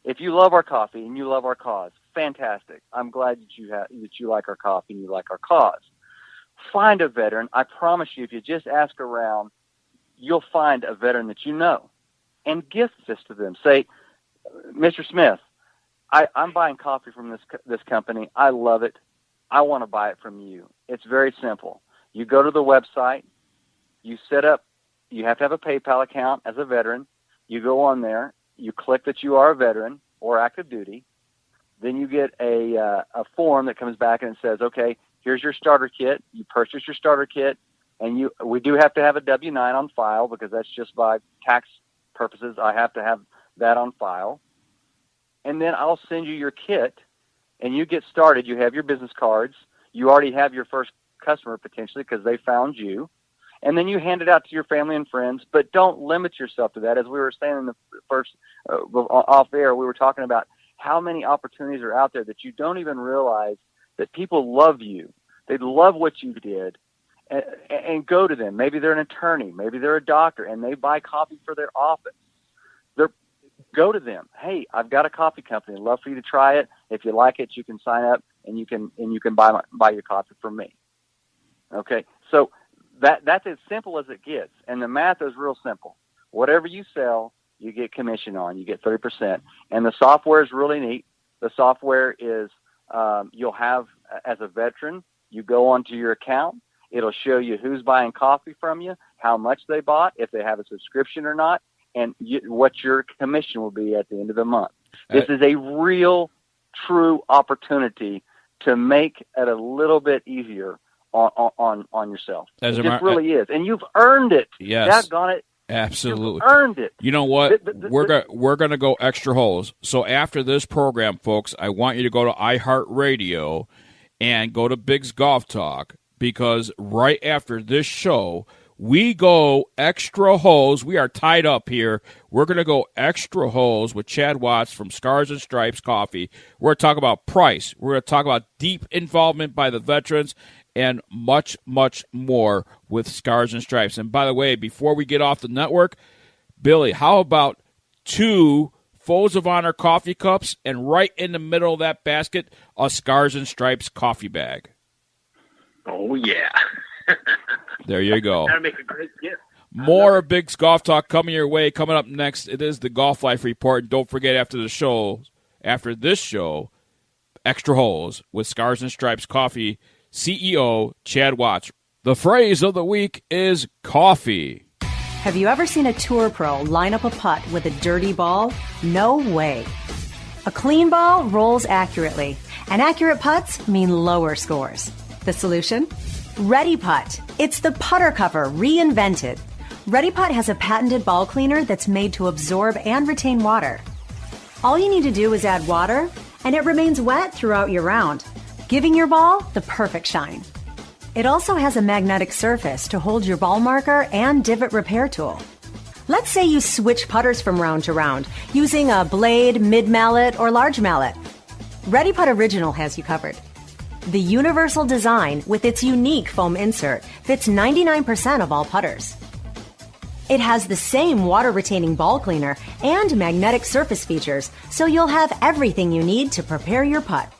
Speaker 16: If you love our coffee and you love our cause, fantastic. I'm glad that you like our coffee and you like our cause. Find a veteran. I promise you, if you just ask around, you'll find a veteran that you know and gift this to them. Say, Mr. Smith, I'm buying coffee from this company. I love it. I want to buy it from you. It's very simple. You go to the website, you set up, you have to have a PayPal account as a veteran. You go on there, you click that you are a veteran or active duty. Then you get a form that comes back and it says, okay, here's your starter kit. You purchase your starter kit, and we do have to have a W-9 on file because that's just by tax purposes. I have to have that on file. And then I'll send you your kit, and you get started. You have your business cards. You already have your first customer potentially because they found you. And then you hand it out to your family and friends, but don't limit yourself to that. As we were saying in the first off air, we were talking about how many opportunities are out there that you don't even realize that people love you. They love what you did, and go to them. Maybe they're an attorney. Maybe they're a doctor, and they buy coffee for their office. Go to them. Hey, I've got a coffee company. I'd love for you to try it. If you like it, you can sign up and you can buy your coffee from me. Okay, so that's as simple as it gets, and the math is real simple. Whatever you sell, you get commission on. You get 30%, and the software is really neat. The software is you'll have, as a veteran, you go onto your account. It'll show you who's buying coffee from you, how much they bought, if they have a subscription or not, and what your commission will be at the end of the month. This is a real, true opportunity to make it a little bit easier on yourself. It just really is, and you've earned it.
Speaker 8: Yes,
Speaker 16: doggone it.
Speaker 8: Absolutely,
Speaker 16: you've earned it.
Speaker 8: You know what? We're gonna go extra holes. So after this program, folks, I want you to go to iHeartRadio and go to Bigg's Golf Talk, because right after this show, we go extra holes. We are tied up here. We're going to go extra holes with Chad Watts from Scars and Stripes Coffee. We're going to talk about price. We're going to talk about deep involvement by the veterans and much, much more with Scars and Stripes. And by the way, before we get off the network, Billy, how about 2 Foes of Honor coffee cups and right in the middle of that basket, a Scars and Stripes coffee bag?
Speaker 11: Oh, yeah.
Speaker 8: There you go.
Speaker 11: That'll make a great gift.
Speaker 8: More Bigg's Golf Talk coming your way. Coming up next, it is the Golf Life Report. And don't forget, after this show, Extra Holes with Scars and Stripes Coffee CEO Chad Watts. The phrase of the week is coffee.
Speaker 17: Have you ever seen a tour pro line up a putt with a dirty ball? No way. A clean ball rolls accurately, and accurate putts mean lower scores. The solution? Ready Putt. It's the putter cover reinvented. Ready Putt has a patented ball cleaner that's made to absorb and retain water. All you need to do is add water, and it remains wet throughout your round, giving your ball the perfect shine. It also has a magnetic surface to hold your ball marker and divot repair tool. Let's say you switch putters from round to round using a blade, mid-mallet, or large mallet. Ready Putt Original has you covered. The universal design with its unique foam insert fits 99% of all putters. It has the same water-retaining ball cleaner and magnetic surface features, so you'll have everything you need to prepare your putt.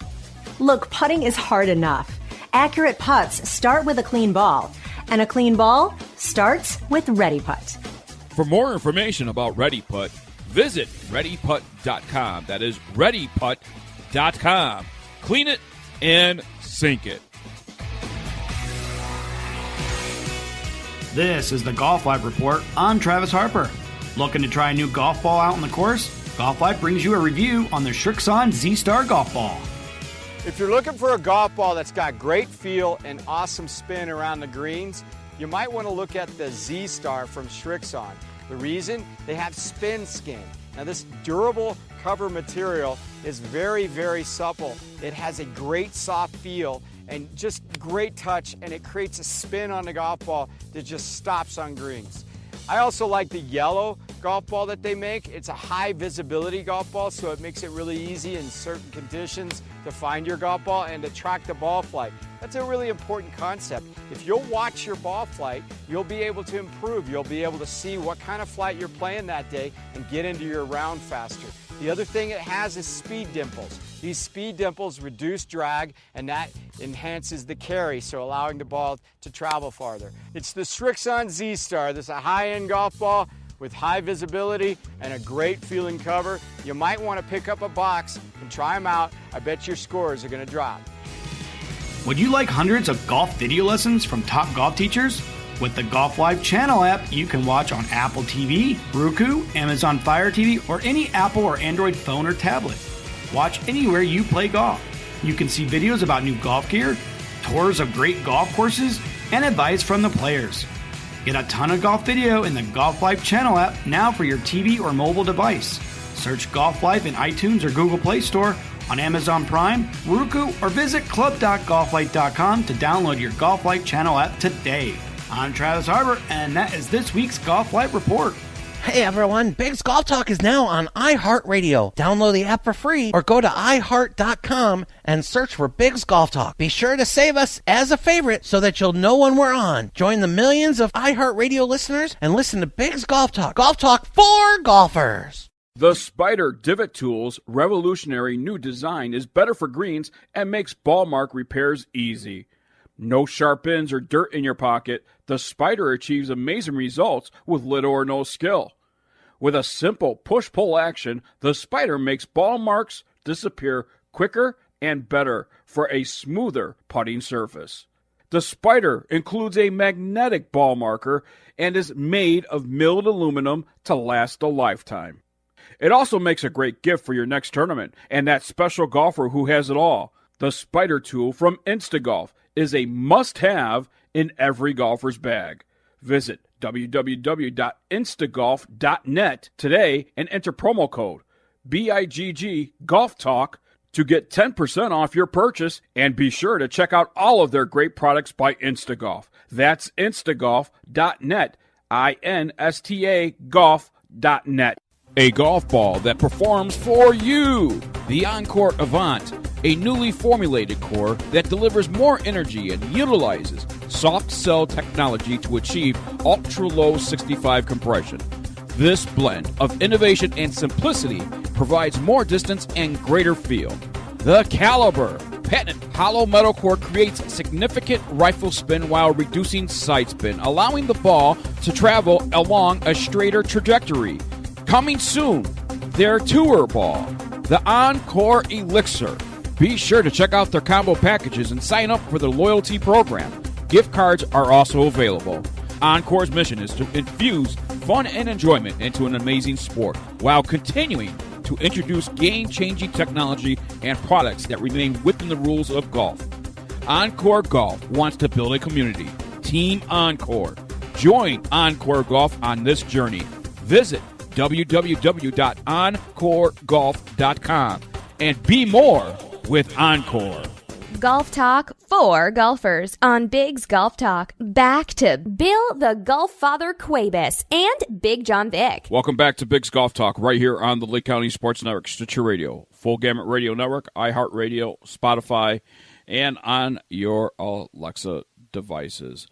Speaker 17: Look, putting is hard enough. Accurate putts start with a clean ball, and a clean ball starts with Ready Putt.
Speaker 8: For more information about Ready Putt, visit ReadyPutt.com. That is ReadyPutt.com. Clean it and sink it.
Speaker 18: This is the Golf Life Report. I'm Travis Harper. Looking to try a new golf ball out on the course? Golf Life brings you a review on the Srixon Z-Star Golf Ball.
Speaker 19: If you're looking for a golf ball that's got great feel and awesome spin around the greens, you might want to look at the Z-Star from Srixon. The reason? They have spin skin. Now this durable cover material is very, very supple. It has a great soft feel and just great touch, and it creates a spin on the golf ball that just stops on greens. I also like the yellow golf ball that they make. It's a high visibility golf ball, so it makes it really easy in certain conditions to find your golf ball and to track the ball flight. That's a really important concept. If you'll watch your ball flight, you'll be able to improve. You'll be able to see what kind of flight you're playing that day and get into your round faster. The other thing it has is speed dimples. These speed dimples reduce drag, and that enhances the carry, so allowing the ball to travel farther. It's the Srixon Z-Star. This is a high-end golf ball with high visibility and a great feeling cover. You might want to pick up a box and try them out. I bet your scores are going to drop.
Speaker 18: Would you like hundreds of golf video lessons from top golf teachers? With the Golf Live channel app, you can watch on Apple TV, Roku, Amazon Fire TV, or any Apple or Android phone or tablet. Watch anywhere you play golf. You can see videos about new golf gear, tours of great golf courses, and advice from the players. Get a ton of golf video in the Golf Life channel app now for your TV or mobile device. Search Golf Life in iTunes or Google Play Store, on Amazon Prime, Roku, or visit club.golflife.com to download your Golf Life channel app today. I'm Travis Harper, and that is this week's Golf Life Report.
Speaker 6: Hey everyone, Bigg's Golf Talk is now on iHeartRadio. Download the app for free or go to iHeart.com and search for Bigg's Golf Talk. Be sure to save us as a favorite so that you'll know when we're on. Join the millions of iHeartRadio listeners and listen to Bigg's Golf Talk. Golf Talk for golfers.
Speaker 8: The Spider Divot Tool's revolutionary new design is better for greens and makes ball mark repairs easy. No sharp ends or dirt in your pocket, the Spider achieves amazing results with little or no skill. With a simple push-pull action, the Spider makes ball marks disappear quicker and better for a smoother putting surface. The Spider includes a magnetic ball marker and is made of milled aluminum to last a lifetime. It also makes a great gift for your next tournament and that special golfer who has it all. The Spider tool from Instagolf is a must-have in every golfer's bag. Visit www.instagolf.net today and enter promo code BIGG Golf Talk to get 10% off your purchase, and be sure to check out all of their great products by Instagolf. That's instagolf.net, INSTA golf.net. A golf ball that performs for you. The Encore Avant, a newly formulated core that delivers more energy and utilizes soft cell technology to achieve ultra-low 65 compression. This blend of innovation and simplicity provides more distance and greater feel. The Caliber, patented hollow metal core, creates significant rifle spin while reducing side spin, allowing the ball to travel along a straighter trajectory. Coming soon, their tour ball, the Encore Elixir. Be sure to check out their combo packages and sign up for their loyalty program. Gift cards are also available. Encore's mission is to infuse fun and enjoyment into an amazing sport while continuing to introduce game-changing technology and products that remain within the rules of golf. Encore Golf wants to build a community. Team Encore. Join Encore Golf on this journey. Visit www.encoregolf.com and be more with Encore.
Speaker 14: Golf Talk for golfers on Bigg's Golf Talk. Back to Bill the Golf Father Cuebas and Big John Vick.
Speaker 8: Welcome back to Bigg's Golf Talk right here on the Lake County Sports Network, Stitcher Radio, Full Gamut Radio Network, iHeartRadio, Spotify, and on your Alexa devices.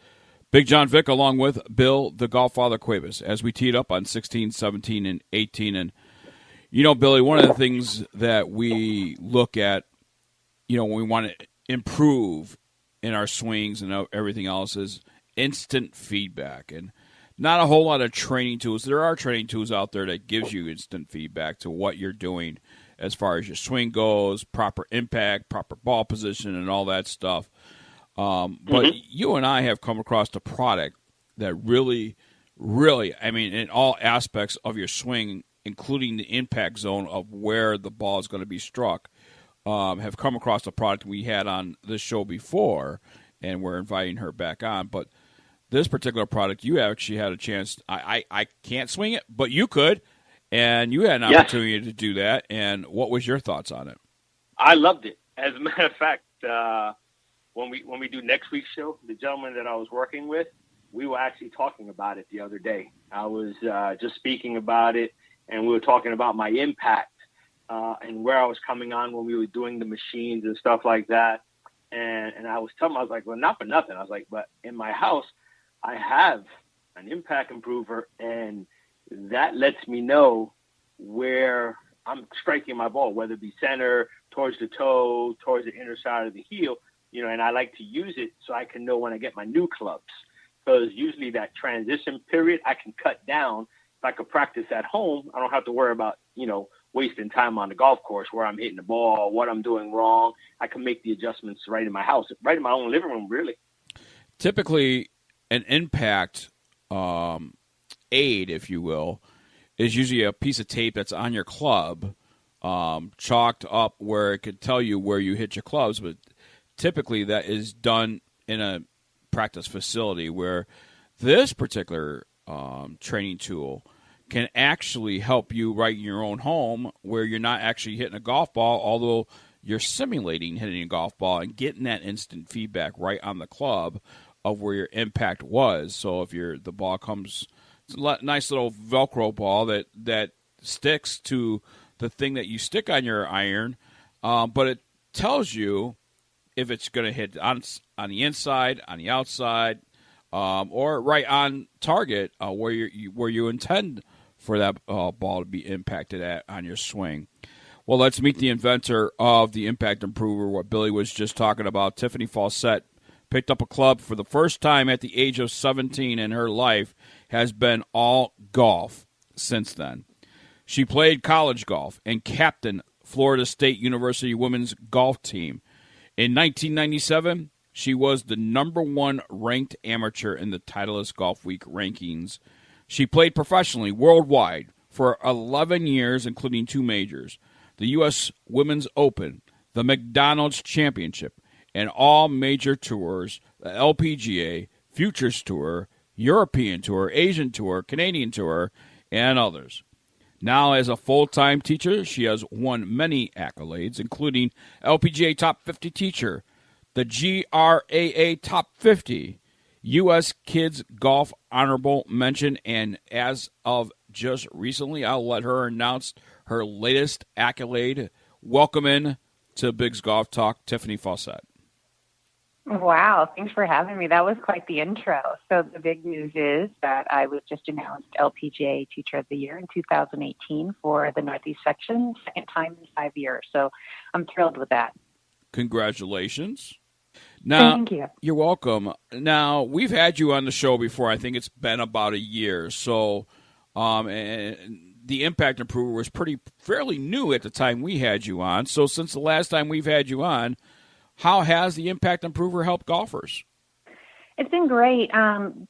Speaker 8: Big John Vick along with Bill the Golf Father Cuebas as we teed up on 16, 17, and 18. And, you know, Billy, one of the things that we look at, you know, when we want to improve in our swings and everything else is instant feedback. And not a whole lot of training tools. There are training tools out there that gives you instant feedback to what you're doing as far as your swing goes, proper impact, proper ball position, and all that stuff. But you and I have come across a product that really, really, I mean, in all aspects of your swing, including the impact zone of where the ball is going to be struck, have come across the product we had on this show before, and we're inviting her back on. But this particular product, you actually had a chance. I can't swing it, but you could, and you had an opportunity to do that. And what was your thoughts on it?
Speaker 11: I loved it. As a matter of fact, when we do next week's show, the gentleman that I was working with, we were actually talking about it the other day. I was just speaking about it, and we were talking about my impact and where I was coming on when we were doing the machines and stuff like that. And I was telling him, I was like, well, not for nothing. I was like, but in my house, I have an impact improver, and that lets me know where I'm striking my ball, whether it be center, towards the toe, towards the inner side of the heel, and I like to use it so I can know when I get my new clubs. Because usually that transition period I can cut down. If I could practice at home, I don't have to worry about, wasting time on the golf course where I'm hitting the ball, what I'm doing wrong. I can make the adjustments right in my house, right in my own living room, really.
Speaker 8: Typically, an impact aid, if you will, is usually a piece of tape that's on your club, chalked up where it could tell you where you hit your clubs. But typically that is done in a practice facility, where this particular training tool can actually help you right in your own home, where you're not actually hitting a golf ball, although you're simulating hitting a golf ball and getting that instant feedback right on the club of where your impact was. So if the ball comes, it's a nice little Velcro ball that sticks to the thing that you stick on your iron, but it tells you if it's going to hit on the inside, on the outside, or right on target where you intend for that ball to be impacted at on your swing. Well, let's meet the inventor of the Impact Improver, what Billy was just talking about. Tiffany Fawcett picked up a club for the first time at the age of 17 in her life, has been all golf since then. She played college golf and captained Florida State University women's golf team. In 1997, she was the #1 ranked amateur in the Titleist Golf Week rankings. She played professionally worldwide for 11 years, including 2 majors, the U.S. Women's Open, the McDonald's Championship, and all major tours, the LPGA, Futures Tour, European Tour, Asian Tour, Canadian Tour, and others. Now, as a full-time teacher, she has won many accolades, including LPGA Top 50 Teacher, the GRAA Top 50, U.S. Kids Golf Honorable Mention, and as of just recently, I'll let her announce her latest accolade. Welcome in to Bigg's Golf Talk, Tiffany Fawcett.
Speaker 20: Wow, thanks for having me. That was quite the intro. So the big news is that I was just announced LPGA Teacher of the Year in 2018 for the Northeast section, second time in 5 years. So I'm thrilled with that.
Speaker 8: Congratulations. Now,
Speaker 20: thank you.
Speaker 8: You're welcome. Now, we've had you on the show before. I think it's been about a year. So and the Impact Improver was fairly new at the time we had you on. So since the last time we've had you on, how has the Impact Improver helped golfers?
Speaker 20: It's been great.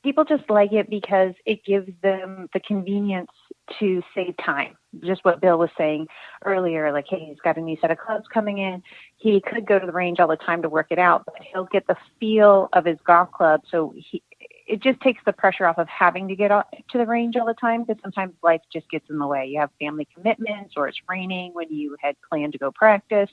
Speaker 20: People just like it because it gives them the convenience to save time. Just what Bill was saying earlier, like, hey, he's got a new set of clubs coming in. He could go to the range all the time to work it out, but he'll get the feel of his golf club. So it just takes the pressure off of having to get to the range all the time, because sometimes life just gets in the way. You have family commitments, or it's raining when you had planned to go practice.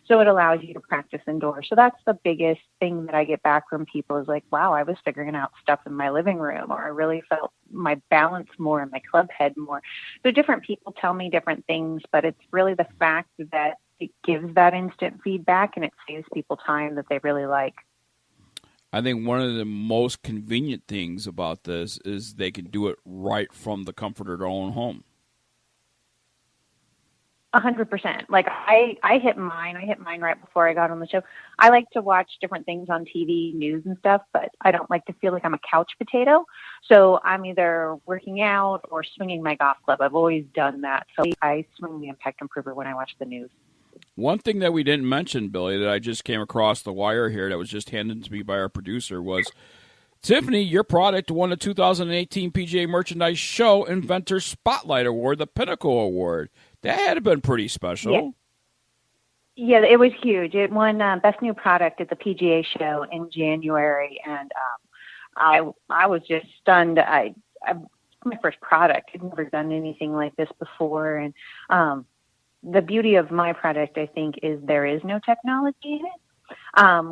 Speaker 20: So it allows you to practice indoors. So that's the biggest thing that I get back from people is like, wow, I was figuring out stuff in my living room, or I really felt my balance more and my club head more. So different people tell me different things, but it's really the fact that it gives that instant feedback and it saves people time that they really like.
Speaker 8: I think one of the most convenient things about this is they can do it right from the comfort of their own home.
Speaker 20: 100%. Like I hit mine right before I got on the show. I like to watch different things on TV, news and stuff, but I don't like to feel like I'm a couch potato. So I'm either working out or swinging my golf club. I've always done that. So I swing the Impact Improver when I watch the news.
Speaker 8: One thing that we didn't mention, Billy, that I just came across the wire here that was just handed to me by our producer was Tiffany, your product won the 2018 PGA Merchandise Show Inventor Spotlight Award, the Pinnacle Award. That had been pretty special.
Speaker 20: Yeah, it was huge. It won Best New Product at the PGA Show in January, and I was just stunned. My first product. I'd never done anything like this before, and the beauty of my product, I think, is there is no technology in it.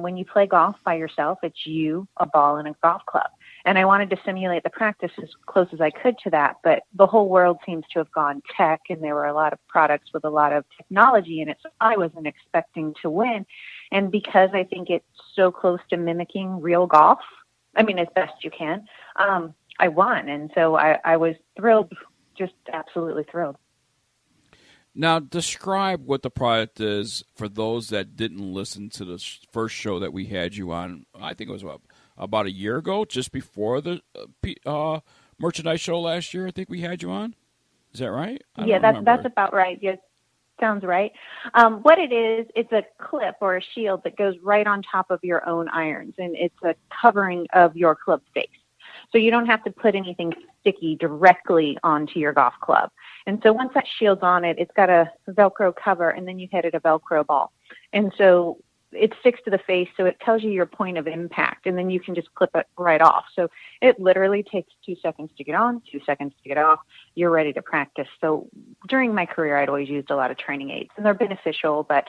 Speaker 20: When you play golf by yourself, it's you, a ball, and a golf club. And I wanted to simulate the practice as close as I could to that, but the whole world seems to have gone tech, and there were a lot of products with a lot of technology in it, so I wasn't expecting to win. And because I think it's so close to mimicking real golf, I mean, as best you can, I won. And so I was thrilled, just absolutely thrilled.
Speaker 8: Now, describe what the product is for those that didn't listen to the first show that we had you on. I think it was about a year ago, just before the merchandise show last year. I think we had you on. Is that right?
Speaker 20: Yeah, that's about right. Yes, sounds right. What it is, it's a clip or a shield that goes right on top of your own irons, and it's a covering of your club face. So you don't have to put anything sticky directly onto your golf club. And so once that shield's on it, it's got a Velcro cover, and then you hit it a Velcro ball. And so it sticks to the face, so it tells you your point of impact, and then you can just clip it right off. So it literally takes 2 seconds to get on, 2 seconds to get off. You're ready to practice. So during my career, I'd always used a lot of training aids, and they're beneficial, but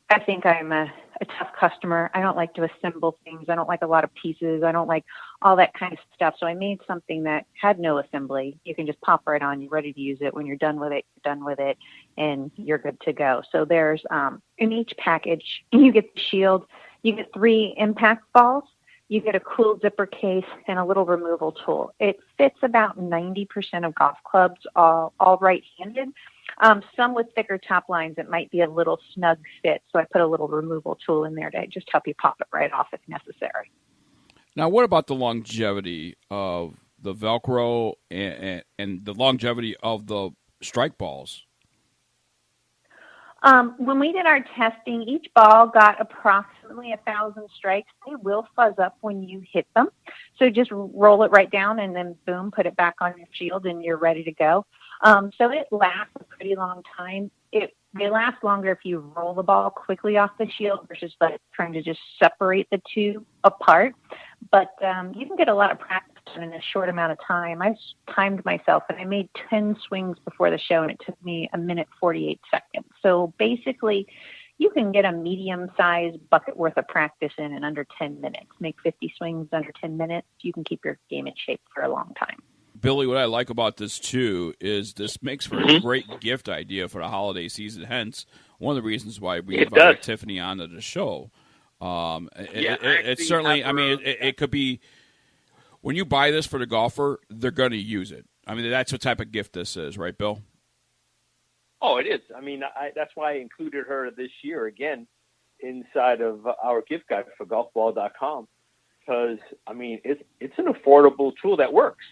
Speaker 20: I think I'm a tough customer. I don't like to assemble things. I don't like a lot of pieces. I don't like all that kind of stuff. So I made something that had no assembly. You can just pop right on. You're ready to use it. When you're done with it, and you're good to go. So there's in each package, you get the shield. You get 3 impact balls. You get a cool zipper case and a little removal tool. It fits about 90% of golf clubs, all right-handed. Some with thicker top lines, it might be a little snug fit, so I put a little removal tool in there to just help you pop it right off if necessary.
Speaker 8: Now, what about the longevity of the Velcro and the longevity of the strike balls?
Speaker 20: When we did our testing, each ball got approximately 1,000 strikes. They will fuzz up when you hit them. So just roll it right down and then boom, put it back on your shield and you're ready to go. So it lasts a pretty long time. They last longer if you roll the ball quickly off the shield versus like trying to just separate the two apart. But you can get a lot of practice in a short amount of time. I timed myself and I made 10 swings before the show, and it took me 1:48 seconds. So basically, you can get a medium-sized bucket worth of practice in under 10 minutes. Make 50 swings under 10 minutes. You can keep your game in shape for a long time.
Speaker 8: Billy, what I like about this, too, is this makes for a great gift idea for the holiday season. Hence, one of the reasons why we invited Tiffany onto the show. It's certainly, I mean, it could be, when you buy this for the golfer, they're going to use it. I mean, that's what type of gift this is, right, Bill?
Speaker 11: Oh, it is. I mean, that's why I included her this year, again, inside of our gift guide for golfball.com, because, I mean, it's an affordable tool that works.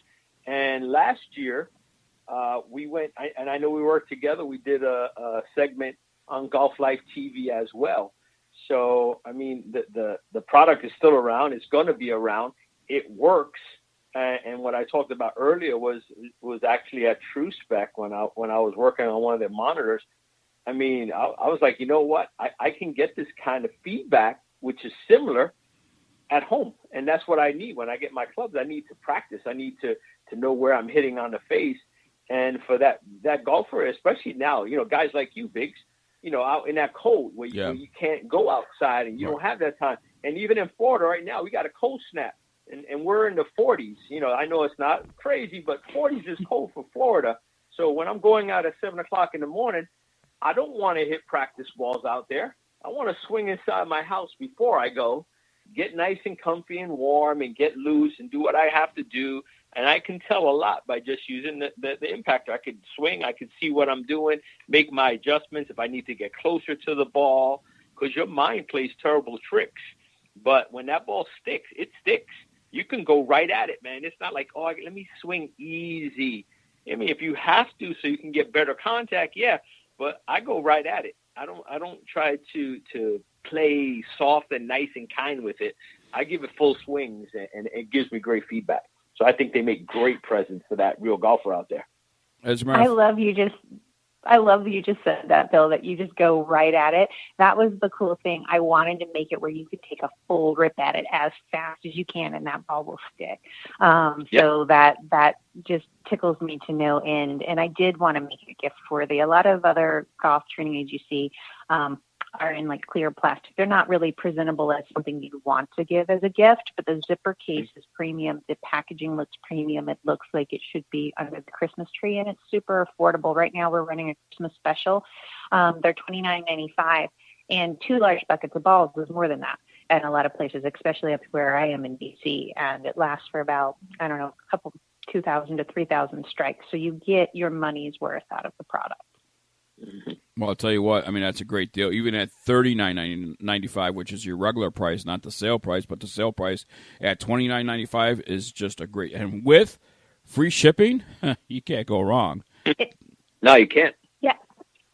Speaker 11: And last year, we went, and I know we worked together, we did a segment on Golf Life TV as well. So, I mean, the product is still around. It's going to be around. It works. And what I talked about earlier was actually at TrueSpec when I was working on one of their monitors. I mean, I was like, you know what? I can get this kind of feedback, which is similar, at home. And that's what I need. When I get my clubs, I need to practice. I need to know where I'm hitting on the face. And for that golfer, especially now, you know, guys like you, Biggs, you know, out in that cold where you can't go outside and you don't have that time. And even in Florida right now, we got a cold snap. And we're in the 40s. You know, I know it's not crazy, but 40s is cold for Florida. So when I'm going out at 7 o'clock in the morning, I don't want to hit practice balls out there. I want to swing inside my house before I go, get nice and comfy and warm and get loose and do what I have to do. And I can tell a lot by just using the impactor. I could swing. I could see what I'm doing, make my adjustments if I need to get closer to the ball, because your mind plays terrible tricks. But when that ball sticks, it sticks. You can go right at it, man. It's not like, oh, let me swing easy. I mean, if you have to so you can get better contact, yeah, but I go right at it. I don't try to play soft and nice and kind with it.
Speaker 21: I give it full swings, and it gives me great feedback. So I think they make great presents for that real golfer out there.
Speaker 20: I love you just said that, Bill, that you just go right at it. That was the cool thing. I wanted to make it where you could take a full rip at it as fast as you can, and that ball will stick. So that just tickles me to no end. And I did want to make it a gift worthy. A lot of other golf training aids you see are in like clear plastic. They're not really presentable as something you want to give as a gift, but the zipper case is premium. The packaging looks premium. It looks like it should be under the Christmas tree, and it's super affordable. Right now we're running a Christmas special. They're $29.95, and 2 large buckets of balls is more than that. And a lot of places, especially up where I am in DC, and it lasts for about, I don't know, a couple 2,000 to 3,000 strikes. So you get your money's worth out of the product.
Speaker 8: Well, I'll tell you what, I mean, that's a great deal. Even at $39.95, which is your regular price, not the sale price, but the sale price at $29.95 is just a great. And with free shipping, you can't go wrong.
Speaker 21: No, you can't.
Speaker 20: Yeah.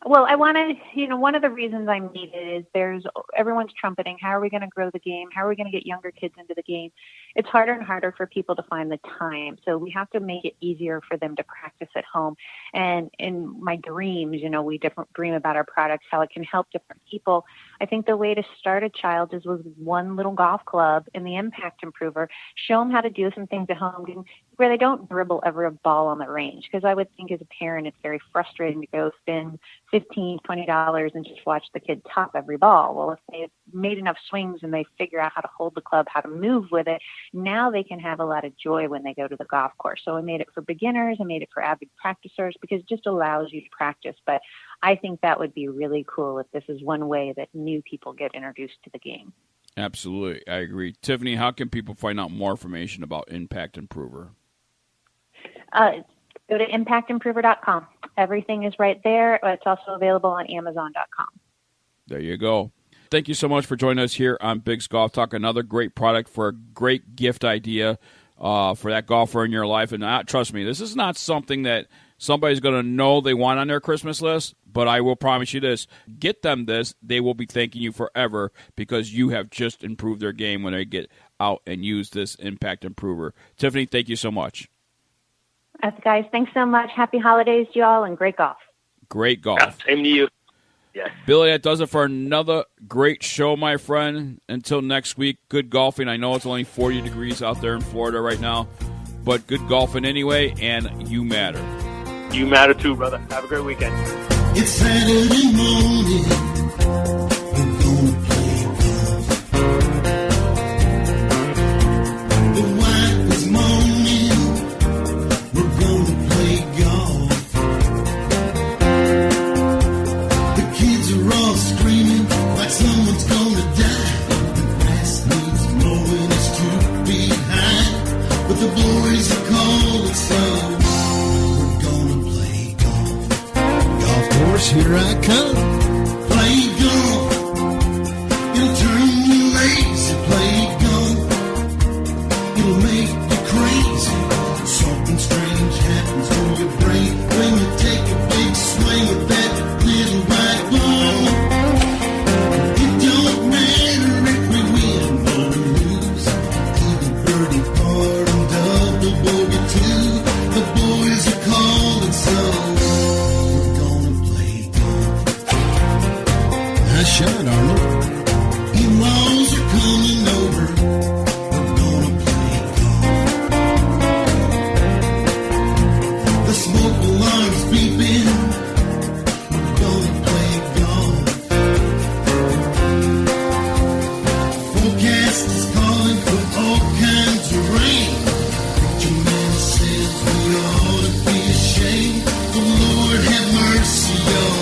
Speaker 20: Well, I want to, one of the reasons I made it is everyone's trumpeting, how are we going to grow the game? How are we going to get younger kids into the game? It's harder and harder for people to find the time. So we have to make it easier for them to practice at home. And in my dreams, we dream about our products, how it can help different people. I think the way to start a child is with one little golf club and the impact improver. Show them how to do some things at home where they don't dribble every ball on the range. Because I would think as a parent, it's very frustrating to go spend $15, $20 and just watch the kid top every ball. Well, if they've made enough swings and they figure out how to hold the club, how to move with it, now they can have a lot of joy when they go to the golf course. So I made it for beginners. I made it for avid practicers because it just allows you to practice. But I think that would be really cool if this is one way that new people get introduced to the game.
Speaker 8: Absolutely. I agree. Tiffany, how can people find out more information about Impact Improver?
Speaker 20: Go to impactimprover.com. Everything is right there. It's also available on Amazon.com.
Speaker 8: There you go. Thank you so much for joining us here on Bigg's Golf Talk. Another great product for a great gift idea for that golfer in your life. And trust me, this is not something that somebody's going to know they want on their Christmas list, but I will promise you this. Get them this. They will be thanking you forever because you have just improved their game when they get out and use this Impact Improver. Tiffany, thank you so much.
Speaker 20: Guys, thanks so much. Happy holidays to you all and great golf.
Speaker 8: Great golf.
Speaker 21: Yeah, same to you. Yes.
Speaker 8: Billy, that does it for another great show, my friend. Until next week, good golfing. I know it's only 40 degrees out there in Florida right now, but good golfing anyway, and you matter.
Speaker 21: You matter too, brother. Have a great weekend.
Speaker 22: It's Saturday morning. We're gonna play golf. The wife is moaning. We're gonna play golf. The kids are all screaming like someone's gonna die. The grass needs mowing, it's 2 feet high, but the boys are calling, so we're gonna play golf. Golf course, here I come. Play golf. It'll turn you lazy. Play golf. It'll make you crazy. Something strange happens to your brain when you take a big swing with that little white ball. It don't matter if we win or lose. Even birdie par and double bogey too. The boys are calling, so we're gonna play golf. Nice shot, Arnold. In-laws are coming over. We're gonna play golf. The smoke alarm's beeping. We're gonna play golf. Forecast is calling for all kinds of rain. Preacher man says we ought to be ashamed. The Lord have mercy, y'all.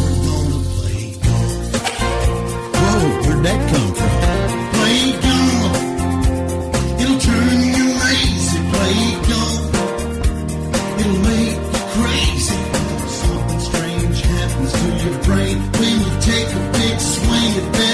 Speaker 22: We're gonna play golf. Whoa, where'd that come from? Play golf. It'll turn you lazy. Play golf. It'll make you crazy. Something strange happens to your brain when you take a big swing at that